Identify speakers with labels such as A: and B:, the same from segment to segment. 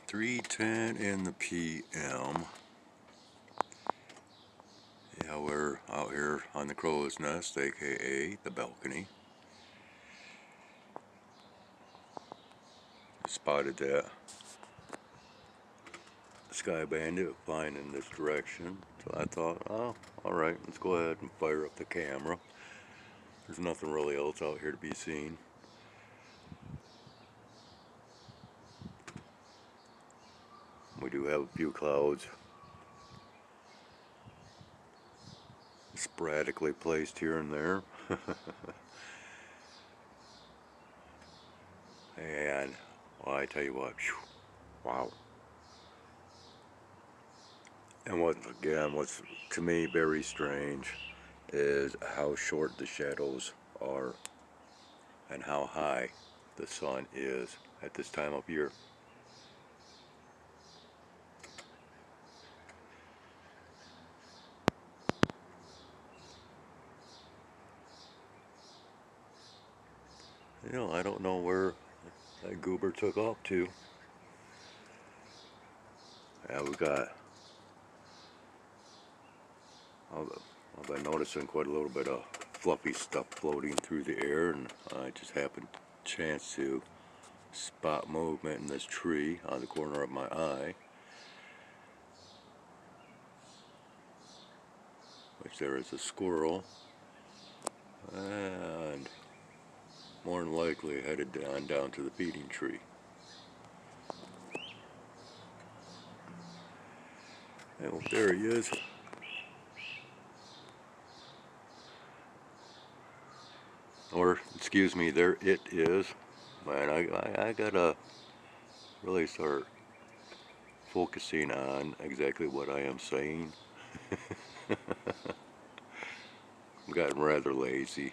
A: 3:10 in the p.m. Yeah, we're out here on the crow's nest, aka the balcony. Spotted that sky bandit flying in this direction, so I thought, oh, alright, let's go ahead and fire up the camera. There's nothing really else out here to be seen. We do have a few clouds sporadically placed here and there. And, well, I tell you what, wow. And what's to me very strange is how short the shadows are and how high the sun is at this time of year. You know, I don't know where that goober took off to. Yeah, we got, I've been noticing quite a little bit of fluffy stuff floating through the air, and I just happened chance to spot movement in this tree on the corner of my eye, which there is a squirrel, and more than likely headed down to the feeding tree. Oh, there he is. Or, excuse me, there it is. Man, I gotta really start focusing on exactly what I am saying. I've gotten rather lazy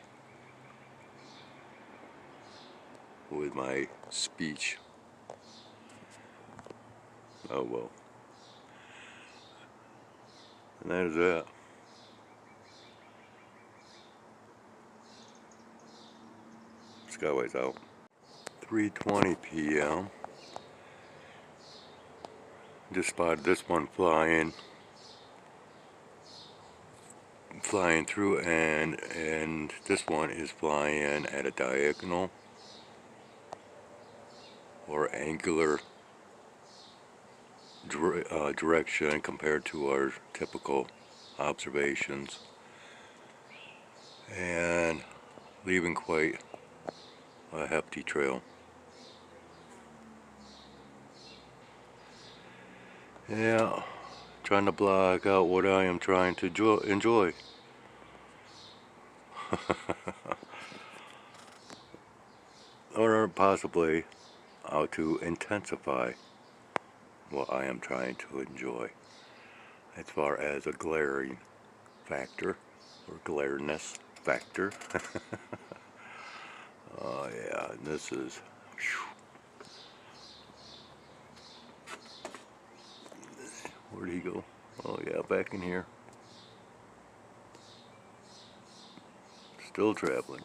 A: with my speech. Oh well. And that is that. Skyway's out. 3:20 p.m. Just spotted this one flying through, and this one is flying at a diagonal or angular direction compared to our typical observations, and leaving quite a hefty trail. Yeah, trying to block out what I am trying to enjoy. Or possibly how to intensify what I am trying to enjoy as far as a glaring factor or glareness factor. Oh yeah, and this is where'd he go? Oh yeah, back in here. Still traveling.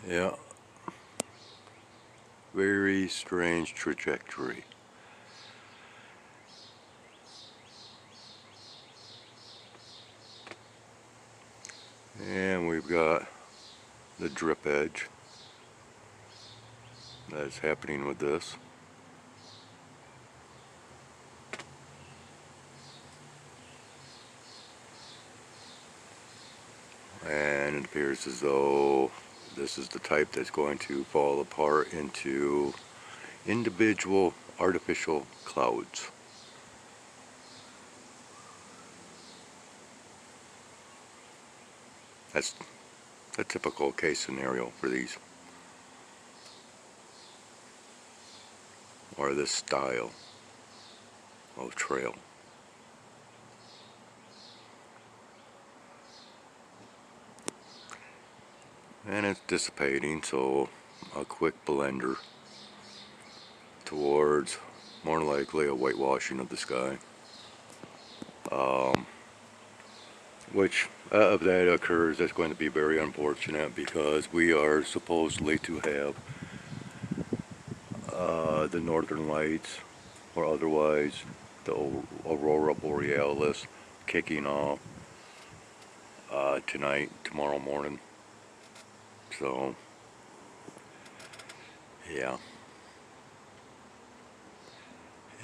A: Yeah. Very strange trajectory. And we've got the drip edge that's happening with this. And it appears as though this is the type that's going to fall apart into individual artificial clouds. That's a typical case scenario for these, or this style of trail. And it's dissipating, so a quick blender towards more likely a whitewashing of the sky, which If that occurs, that's going to be very unfortunate because we are supposedly to have the northern lights, or otherwise the aurora borealis, kicking off tonight, tomorrow morning. So yeah,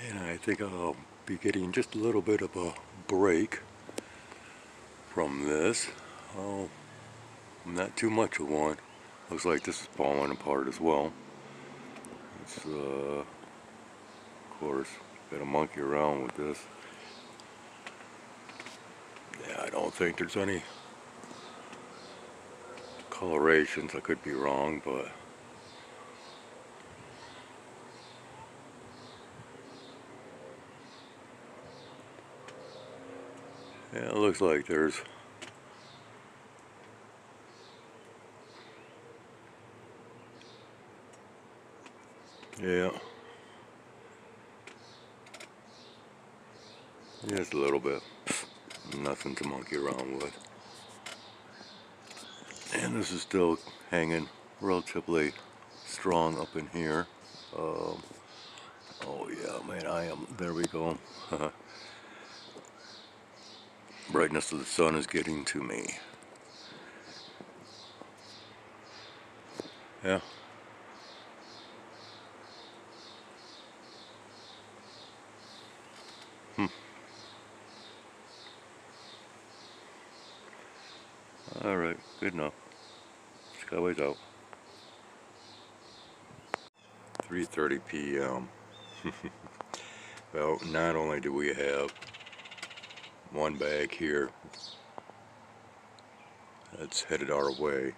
A: and I think I'll be getting just a little bit of a break from this. Oh, not too much of one. Looks like this is falling apart as well. It's of course, gotta monkey around with this. Yeah, I don't think there's any colorations. I could be wrong, but yeah, it looks like there's, yeah, just a little bit. Nothing to monkey around with. And this is still hanging relatively strong up in here. Um, oh yeah, man, there we go. Brightness of the sun is getting to me. Yeah. Hmm. Alright, good enough. Skyway's out. 3:30 p.m. Well, not only do we have one bag here that's headed our way,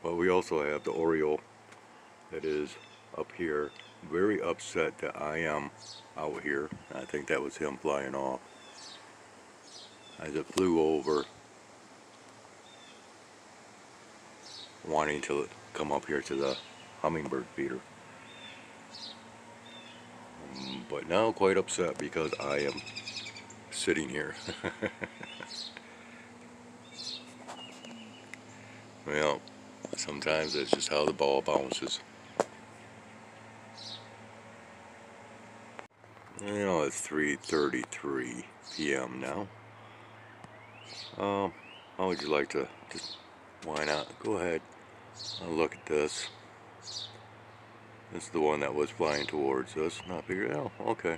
A: but we also have the Oriole that is up here, very upset that I am out here. I think that was him flying off as it flew over, wanting to come up here to the hummingbird feeder. But now quite upset because I am sitting here. Well, sometimes that's just how the ball bounces. You know, it's 3:33 p.m. now. How would you like to just, why not? Go ahead and look at this. This is the one that was flying towards us. And I figured, oh, okay.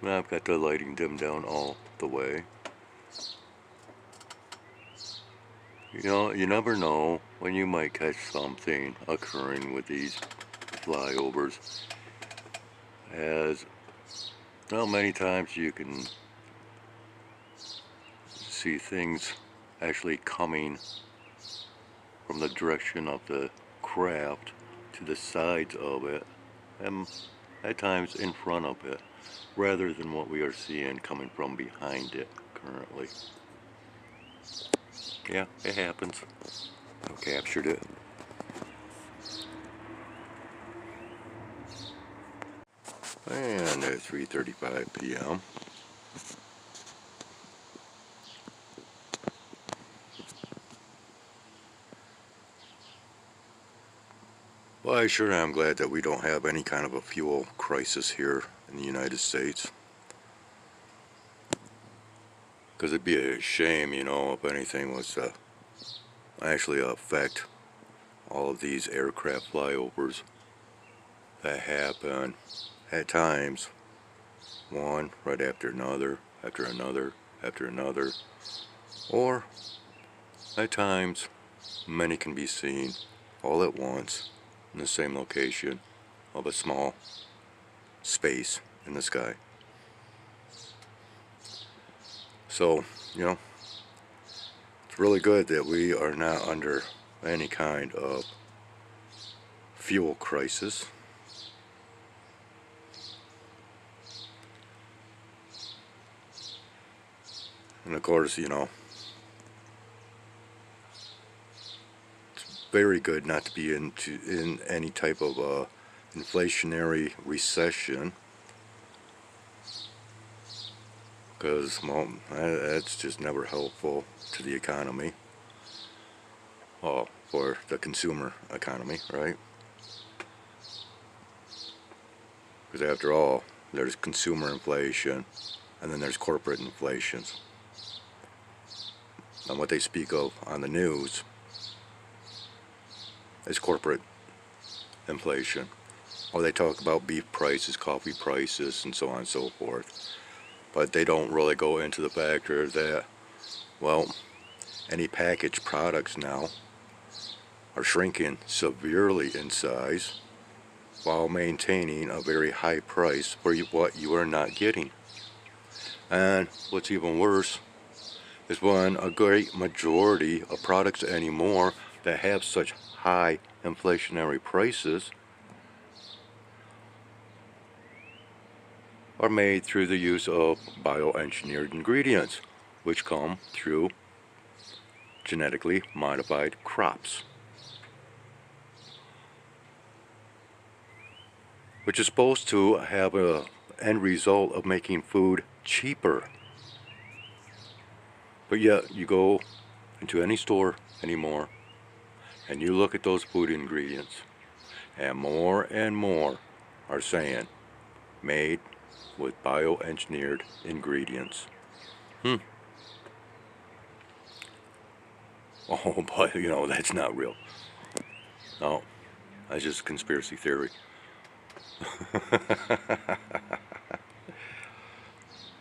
A: Now I've got the lighting dimmed down all the way. You know, you never know when you might catch something occurring with these flyovers. As well, many times you can see things actually coming from the direction of the craft to the sides of it, and at times in front of it, rather than what we are seeing coming from behind it currently. Yeah, it happens. I captured it. And at 3:35 p.m. Well, I sure am glad that we don't have any kind of a fuel crisis here in the United States. Because it'd be a shame, you know, if anything was to actually affect all of these aircraft flyovers that happen at times, one right after another, after another, after another, or at times many can be seen all at once in the same location of a small space in the sky. So, you know, it's really good that we are not under any kind of fuel crisis. And of course, you know, it's very good not to be in any type of inflationary recession. because, well, that's just never helpful to the economy, for the consumer economy, right? Because after all, there's consumer inflation, and then there's corporate inflation. And what they speak of on the news is corporate inflation. Or they talk about beef prices, coffee prices, and so on and so forth. But they don't really go into the factor that, well, any packaged products now are shrinking severely in size while maintaining a very high price for what you are not getting. And what's even worse is when a great majority of products anymore that have such high inflationary prices are made through the use of bioengineered ingredients, which come through genetically modified crops, which is supposed to have an end result of making food cheaper. But yet you go into any store anymore and you look at those food ingredients, and more are saying made with bioengineered ingredients. Oh, but you know, that's not real. No, that's just a conspiracy theory.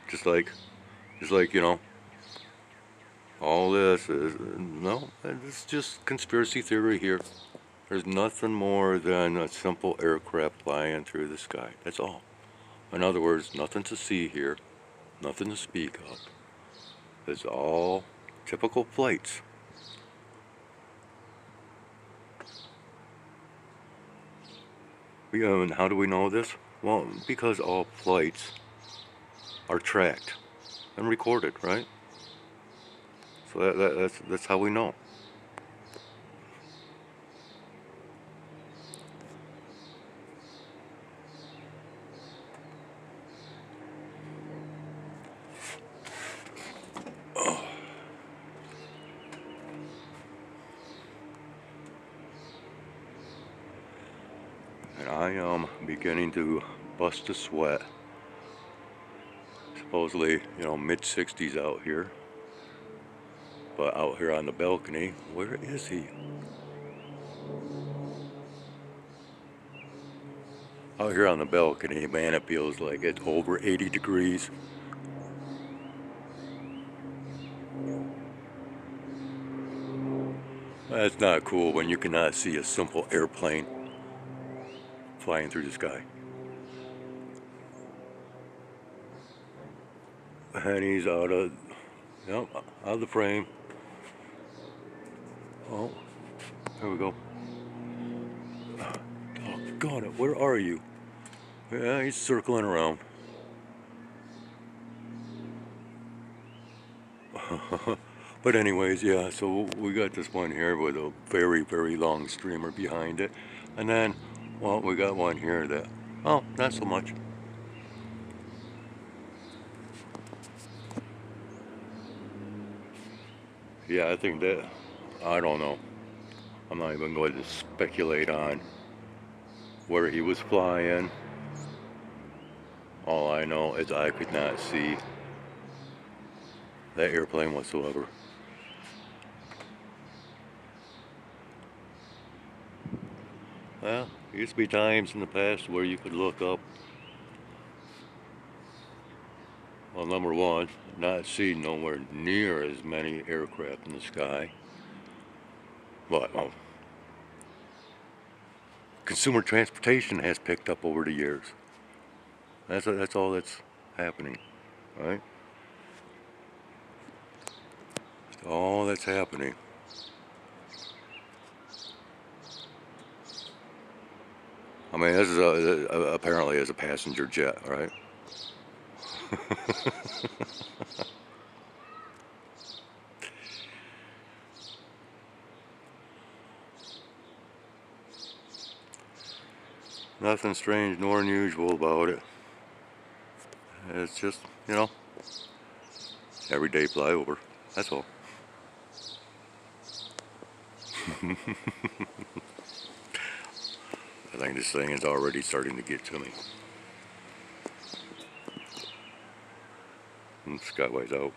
A: just like, you know, all this is, no, it's just conspiracy theory here. There's nothing more than a simple aircraft flying through the sky. That's all. In other words, nothing to see here, nothing to speak of. It's all typical flights. And how do we know this? Well, because all flights are tracked and recorded, right? So that's how we know. And I am beginning to bust a sweat. Supposedly, you know, mid-60s out here. But out here on the balcony, where is he? Out here on the balcony, man, it feels like it's over 80 degrees. That's not cool when you cannot see a simple airplane flying through the sky. And he's out of, yep, out of the frame. Oh, there we go. Doggone it, where are you? Yeah, he's circling around. But anyways, yeah, so we got this one here with a very, very long streamer behind it. And then, well, we got one here that, oh, not so much. Yeah, I think that, I don't know. I'm not even going to speculate on where he was flying. All I know is I could not see that airplane whatsoever. Well, there used to be times in the past where you could look up, well, number one, not see nowhere near as many aircraft in the sky. But consumer transportation has picked up over the years. That's all that's happening, right? That's all that's happening. I mean, this is apparently is a passenger jet, right? Nothing strange nor unusual about it. It's just, you know, Everyday flyover. That's all. I think this thing is already starting to get to me. Skyway's out.